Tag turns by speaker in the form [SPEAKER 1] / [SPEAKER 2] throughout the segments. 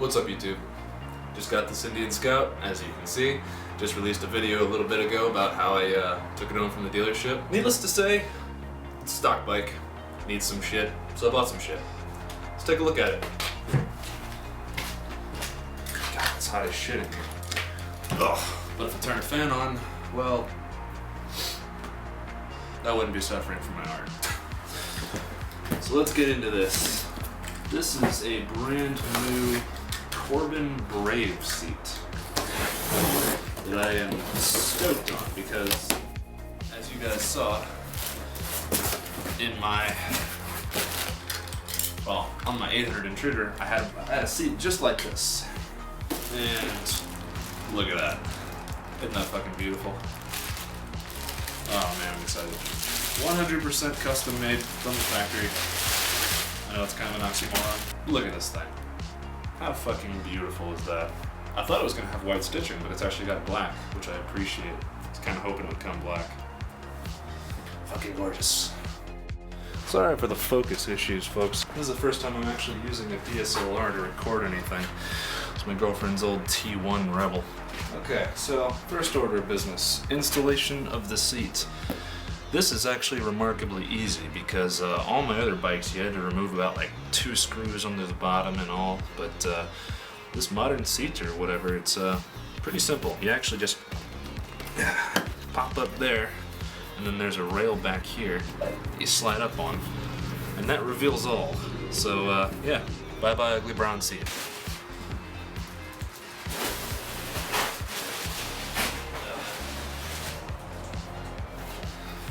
[SPEAKER 1] What's up, YouTube? Just got this Indian Scout, as you can see. Just released a video a little bit ago about how I took it home from the dealership. Needless to say, it's a stock bike. Needs some shit, so I bought some shit. Let's take a look at it. God, it's hot as shit in here. Ugh. But if I turn a fan on, well, that wouldn't be suffering from my art. So let's get into this. This is a brand new Corbin Brave seat that I am stoked on because, as you guys saw in my, well, on my 800 Intruder, I had a seat just like this. And look at that. Isn't that fucking beautiful? Oh man, I'm excited. 100% custom made from the factory. I know it's kind of an oxymoron. Look at this thing. How fucking beautiful is that? I thought it was going to have white stitching, but it's actually got black, which I appreciate. I was kind of hoping it would come black. Fucking gorgeous. Sorry for the focus issues, folks. This is the first time I'm actually using a DSLR to record anything. It's my girlfriend's old T1 Rebel. Okay, so first order of business, installation of the seat. This is actually remarkably easy because all my other bikes you had to remove about like 2 screws under the bottom and all, but this modern seat or whatever, it's pretty simple. You actually just pop up there, and then there's a rail back here you slide up on, and that reveals all. So yeah, bye bye ugly brown seat.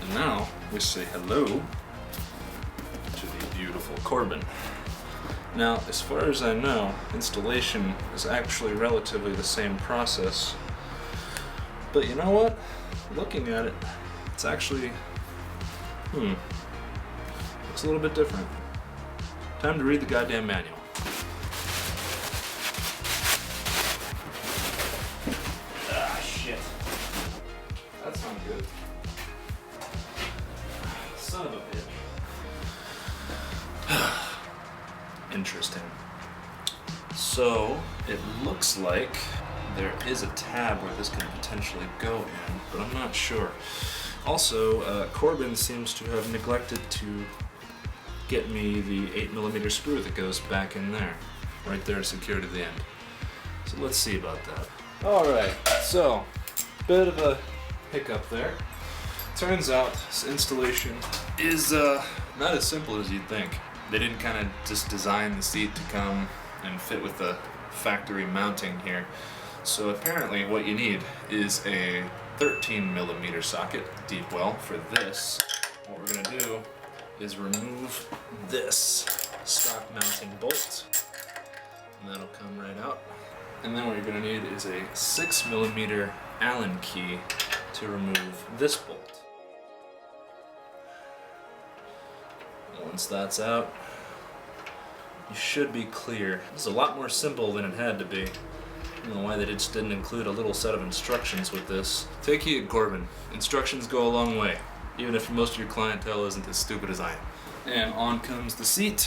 [SPEAKER 1] And now we say hello to the beautiful Corbin. Now, as far as I know, installation is actually relatively the same process. But you know what? Looking at it, it's actually, looks a little bit different. Time to read the goddamn manual. Ah, shit. That's not good. Son of a bitch. Interesting. So, it looks like there is a tab where this can potentially go in, but I'm not sure. Also, Corbin seems to have neglected to get me the 8mm screw that goes back in there. Right there, secured to the end. So let's see about that. Alright, so, bit of a hiccup there. Turns out this installation is not as simple as you'd think. They didn't kind of just design the seat to come and fit with the factory mounting here. So apparently what you need is a 13mm socket, deep well, for this. What we're gonna do is remove this stock mounting bolt, and that'll come right out. And then what you're gonna need is a 6mm Allen key to remove this bolt. Once that's out, you should be clear. It's a lot more simple than it had to be. I don't know why they just didn't include a little set of instructions with this. Take heed, Corbin. Instructions go a long way, even if most of your clientele isn't as stupid as I am. And on comes the seat.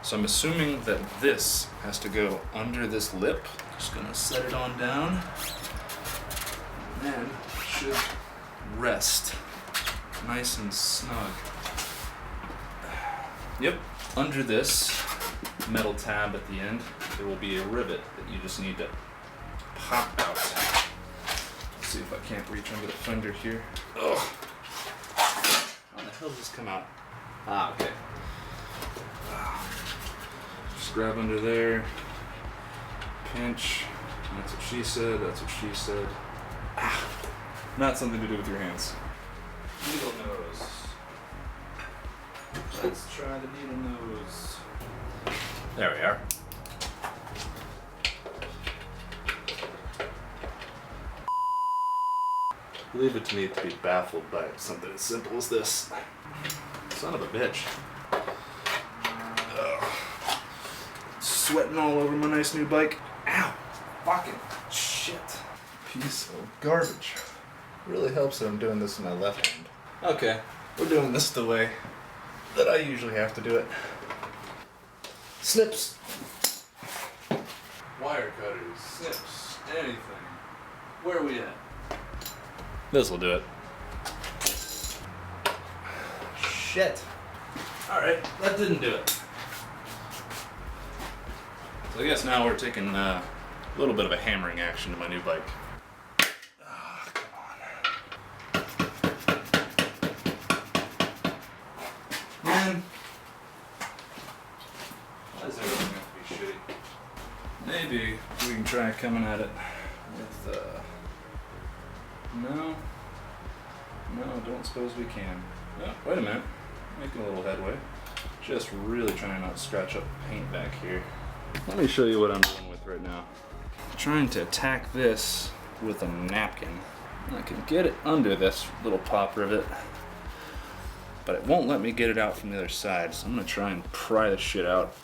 [SPEAKER 1] So I'm assuming that this has to go under this lip. Just gonna set it on down, and then it should rest nice and snug. Yep, under this metal tab at the end, there will be a rivet that you just need to pop out. Let's see if I can't reach under the fender here. Ugh. How the hell does this come out? Ah, okay. Just grab under there, pinch. That's what she said, that's what she said. Ah, not something to do with your hands. Needle nose. Let's try the needle nose. There we are. Leave it to me to be baffled by something as simple as this. Son of a bitch. Ugh. Sweating all over my nice new bike. Ow! Fucking shit. Piece of garbage. Really helps that I'm doing this in my left hand. Okay, we're doing this the way that I usually have to do it. Snips.
[SPEAKER 2] wire cutters, snips, anything. Where are we at?
[SPEAKER 1] This'll do it.
[SPEAKER 2] Shit.
[SPEAKER 1] Alright, that didn't do it. So I guess now we're taking a little bit of a hammering action to my new bike. Oh, come on. Man. Why does everything have to be shitty? Maybe we can try coming at it with, no, don't suppose we can. Oh, wait a minute. Making a little headway. Just really trying not to scratch up paint back here. Let me show you what I'm doing with right now. I'm trying to attack this with a napkin. I can get it under this little pop rivet, but it won't let me get it out from the other side, so I'm gonna try and pry this shit out.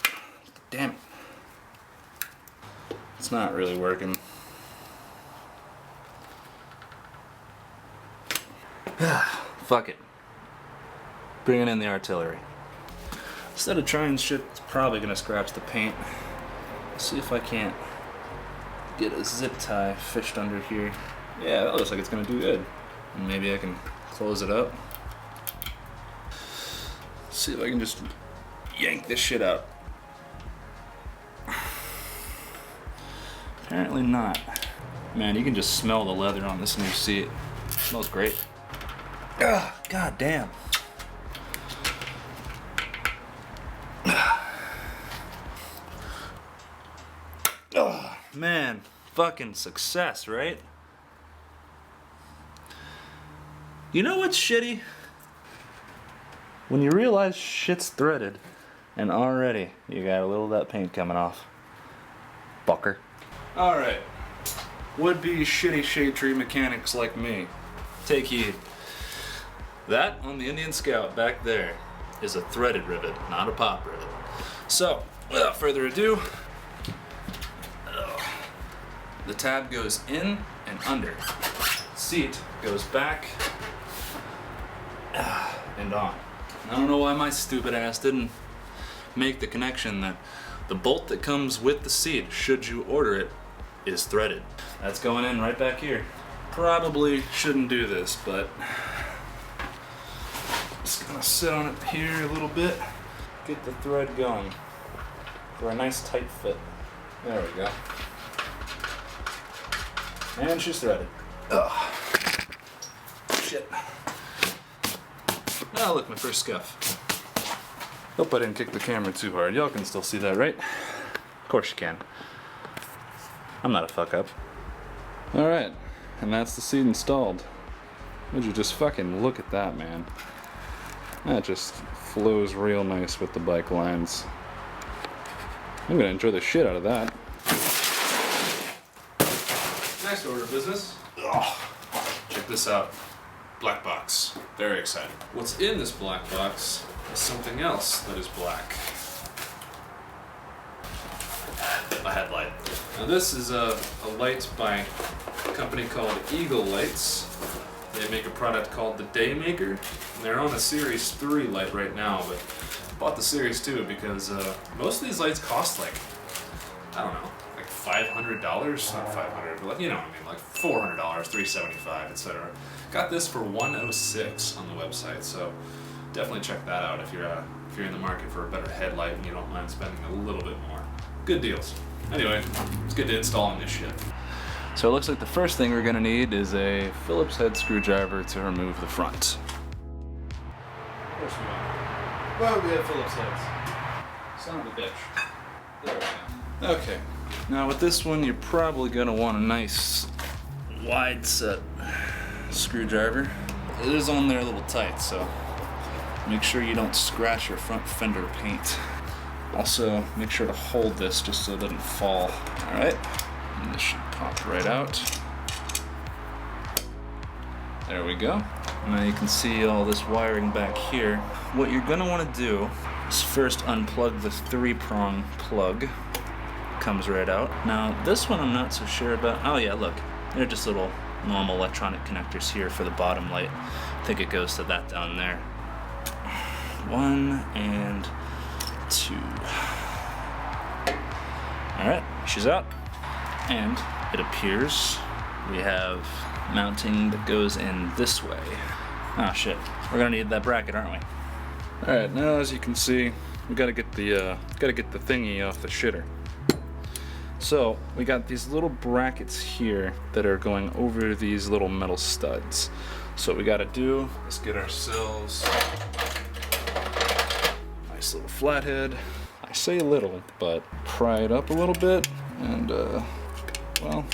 [SPEAKER 1] Damn it. It's not really working. Fuck it. Bringing in the artillery. Instead of trying shit, it's probably gonna scratch the paint. Let's see if I can't get a zip tie fished under here. Yeah, that looks like it's gonna do good. And maybe I can close it up. See if I can just yank this shit out. Apparently not. Man, you can just smell the leather on this new seat. It smells great. Ugh, god damn. Oh, man, fucking success, right? You know what's shitty? When you realize shit's threaded and already you got a little of that paint coming off. Fucker. Alright. Would-be shitty shade tree mechanics like me, take heed. That on the Indian Scout back there is a threaded rivet, not a pop rivet. So, without further ado, the tab goes in and under. Seat goes back and on. I don't know why my stupid ass didn't make the connection that the bolt that comes with the seat, should you order it, is threaded. That's going in right back here. Probably shouldn't do this, but just gonna sit on it here a little bit, get the thread going for a nice tight fit. There we go. And she's threaded. Ugh. Shit. Ah, look, my first scuff. Hope I didn't kick the camera too hard. Y'all can still see that, right? Of course you can. I'm not a fuck up. Alright, and that's the seat installed. Would you just fucking look at that, man? That just flows real nice with the bike lines. I'm gonna enjoy the shit out of that. Next order of business. Ugh. Check this out. Black box. Very excited. What's in this black box is something else that is black. A headlight. Now this is a light by a company called Eagle Lights. They make a product called the Daymaker. And they're on a Series 3 light right now, but I bought the Series 2 because most of these lights cost like, I don't know, like $500, not 500, but like, you know what I mean, like $400, $375, etc. Got this for $106 on the website, so definitely check that out if you're in the market for a better headlight and you don't mind spending a little bit more. Good deals. Anyway, let's get to installing this shit. So it looks like the first thing we're gonna need is a Phillips head screwdriver to remove the front. Of course we are. Well, we have Phillips heads. Son of a bitch. There we go. Okay. Now with this one, you're probably gonna want a nice wide set screwdriver. It is on there a little tight, so make sure you don't scratch your front fender paint. Also, make sure to hold this just so it doesn't fall. Alright, and this should pop right out. There we go. Now you can see all this wiring back here. What you're gonna want to do is first unplug the 3-prong plug. Comes right out. Now this one I'm not so sure about. Oh yeah, look, they're just little normal electronic connectors here for the bottom light. I think it goes to that down there. 1 and 2. Alright, she's out.
[SPEAKER 3] And it appears we have mounting that goes in this way. Oh shit, we're gonna need that bracket, aren't we? Alright, now as you can see, we gotta get the thingy off the shitter. So we got these little brackets here that are going over these little metal studs. So what we gotta do is get ourselves a nice little flathead. I say little, but pry it up a little bit, and well,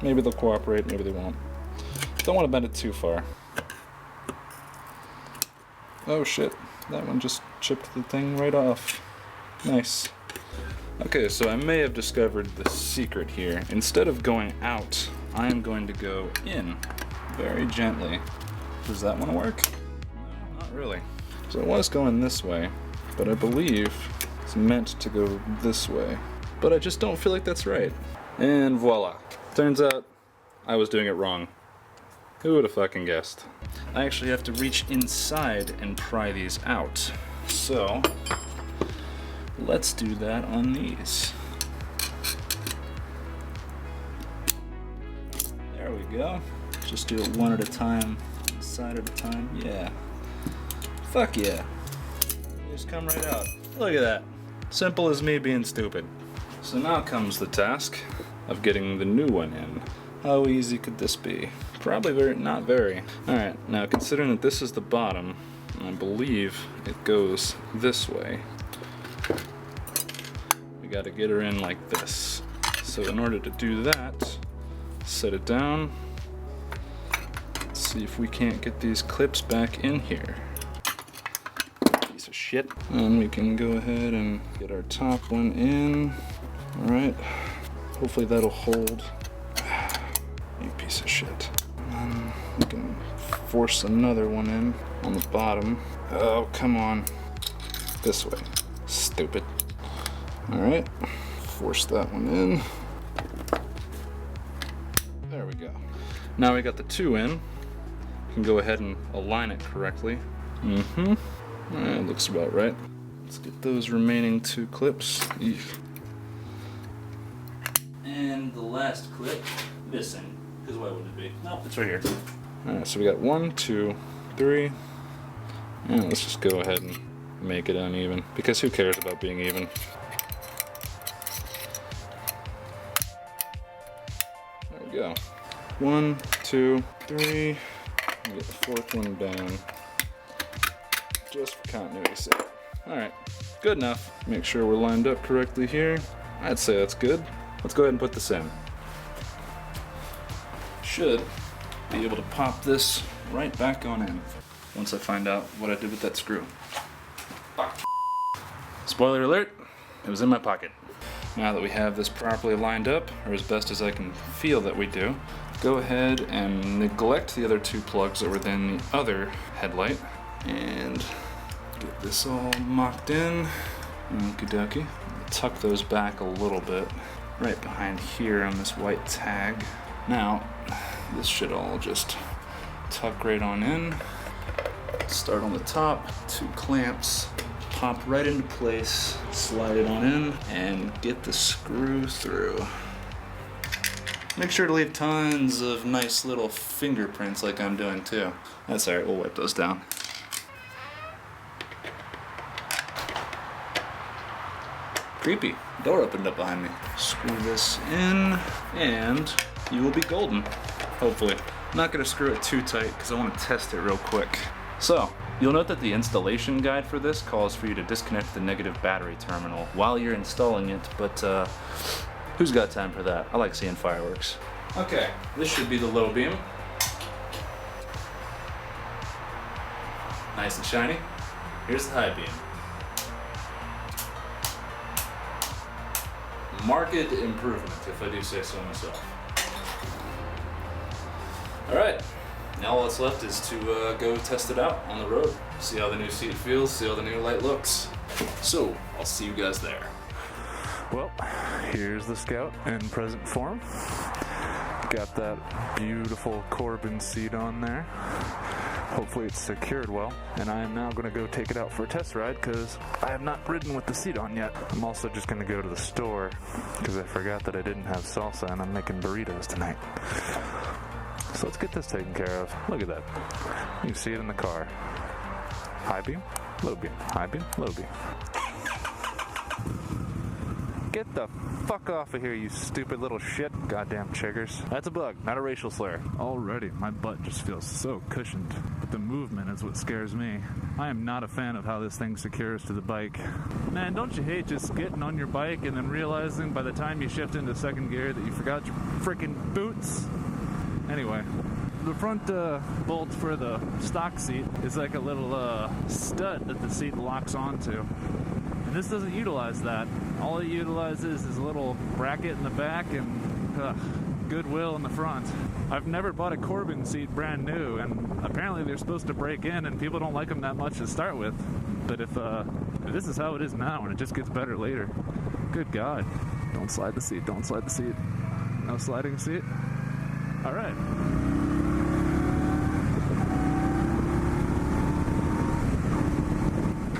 [SPEAKER 3] maybe they'll cooperate, maybe they won't. Don't want to bend it too far. Oh shit, that one just chipped the thing right off. Nice. Okay, so I may have discovered the secret here. Instead of going out, I am going to go in very gently. Does that one work? No, not really. So it was going this way, but I believe it's meant to go this way. But I just don't feel like that's right. And voila. Turns out I was doing it wrong. Who would have fucking guessed? I actually have to reach inside and pry these out. So let's do that on these. There we go. Just do it one at a time, side at a time. Yeah. Fuck yeah. They just come right out. Look at that. Simple as me being stupid. So now comes the task of getting the new one in. How easy could this be? Probably not very. Alright, now considering that this is the bottom, I believe it goes this way. We gotta get her in like this. So in order to do that, set it down. Let's see if we can't get these clips back in here. Piece of shit. And we can go ahead and get our top one in. Alright. Hopefully that'll hold. You piece of shit. And we can force another one in on the bottom. Oh, come on. This way. Stupid. Alright. Force that one in. There we go. Now we got the two in. We can go ahead and align it correctly. Alright, looks about right. Let's get those remaining two clips. Eef. And the last clip missing. Because why wouldn't it be? Nope, it's right here. Alright, so we got 1, 2, 3. And let's just go ahead and make it uneven. Because who cares about being even? There we go. 1, 2, 3. Get the fourth one down. Just for continuity's sake. Alright, good enough. Make sure we're lined up correctly here. I'd say that's good. Let's go ahead and put this in. Should be able to pop this right back on in once I find out what I did with that screw. Spoiler alert, it was in my pocket. Now that we have this properly lined up, or as best as I can feel that we do, go ahead and neglect the other two plugs that were in the other headlight and get this all mocked in. Okie dokie. Tuck those back a little bit, right behind here on this white tag. Now, this should all just tuck right on in. Start on the top, two clamps, pop right into place, slide it on in, and get the screw through. Make sure to leave tons of nice little fingerprints like I'm doing too. That's alright, we'll wipe those down. Creepy. Door opened up behind me. Screw this in, and you will be golden. Hopefully. I'm not gonna screw it too tight because I want to test it real quick. So, you'll note that the installation guide for this calls for you to disconnect the negative battery terminal while you're installing it, but who's got time for that? I like seeing fireworks. Okay, this should be the low beam. Nice and shiny. Here's the high beam. Marked improvement, if I do say so myself. Alright, now all that's left is to go test it out on the road. See how the new seat feels, see how the new light looks. So, I'll see you guys there.
[SPEAKER 4] Well, here's the Scout in present form. Got that beautiful Corbin seat on there. Hopefully it's secured well. And I am now going to go take it out for a test ride because I have not ridden with the seat on yet. I'm also just going to go to the store because I forgot that I didn't have salsa and I'm making burritos tonight. So let's get this taken care of. Look at that. You can see it in the car. High beam, low beam, high beam, low beam. Get the fuck off of here, you stupid little shit. Goddamn chiggers. That's a bug, not a racial slur. Already, my butt just feels so cushioned. But the movement is what scares me. I am not a fan of how this thing secures to the bike. Man, don't you hate just getting on your bike and then realizing by the time you shift into second gear that you forgot your freaking boots? Anyway, the front bolt for the stock seat is like a little stud that the seat locks onto. And this doesn't utilize that. All it utilizes is a little bracket in the back and Goodwill in the front. I've never bought a Corbin seat brand new, and apparently they're supposed to break in and people don't like them that much to start with. But if this is how it is now and it just gets better later, good God. Don't slide the seat, don't slide the seat. No sliding seat? All right.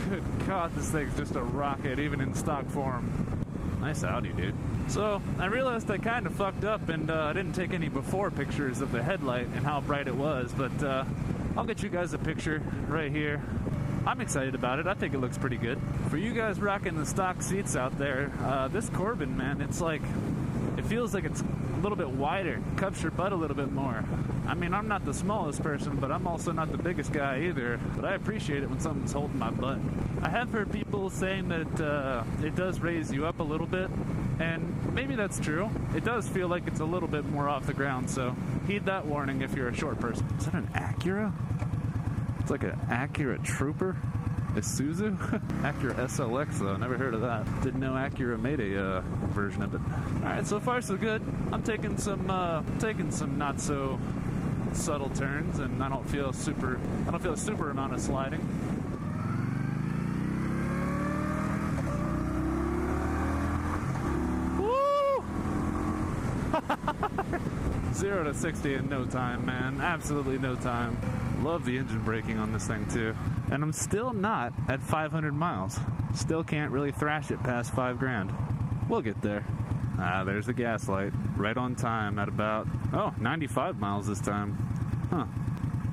[SPEAKER 4] Good God, this thing's just a rocket, even in stock form. Nice Audi, dude. So, I realized I kind of fucked up and I didn't take any before pictures of the headlight and how bright it was, but I'll get you guys a picture right here. I'm excited about it. I think it looks pretty good. For you guys rocking the stock seats out there, this Corbin, man, it's like, it feels like it's a little bit wider, cups your butt a little bit more. I mean, I'm not the smallest person, but I'm also not the biggest guy either, but I appreciate it when someone's holding my butt. I have heard people saying that it does raise you up a little bit, and maybe that's true. It does feel like it's a little bit more off the ground, so heed that warning if you're a short person. Is that an Acura? It's like an Acura Trooper? Isuzu? Acura SLX though, never heard of that. Didn't know Acura made a version of it. Alright, so far so good. I'm taking some not so subtle turns, and I don't feel a super amount of sliding. Woo! 0 to 60 in no time, man. Absolutely no time. Love the engine braking on this thing too. And I'm still not at 500 miles. Still can't really thrash it past 5 grand. We'll get there. There's the gas light. Right on time at about, 95 miles this time. Huh.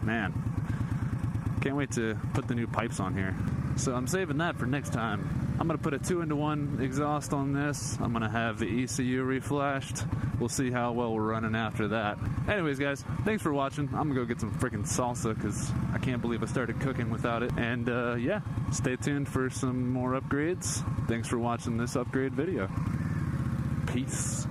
[SPEAKER 4] Man. Can't wait to put the new pipes on here. So I'm saving that for next time. I'm going to put a 2-in-1 exhaust on this. I'm going to have the ECU reflashed. We'll see how well we're running after that. Anyways, guys, thanks for watching. I'm going to go get some freaking salsa because I can't believe I started cooking without it. And yeah, stay tuned for some more upgrades. Thanks for watching this upgrade video. Peace.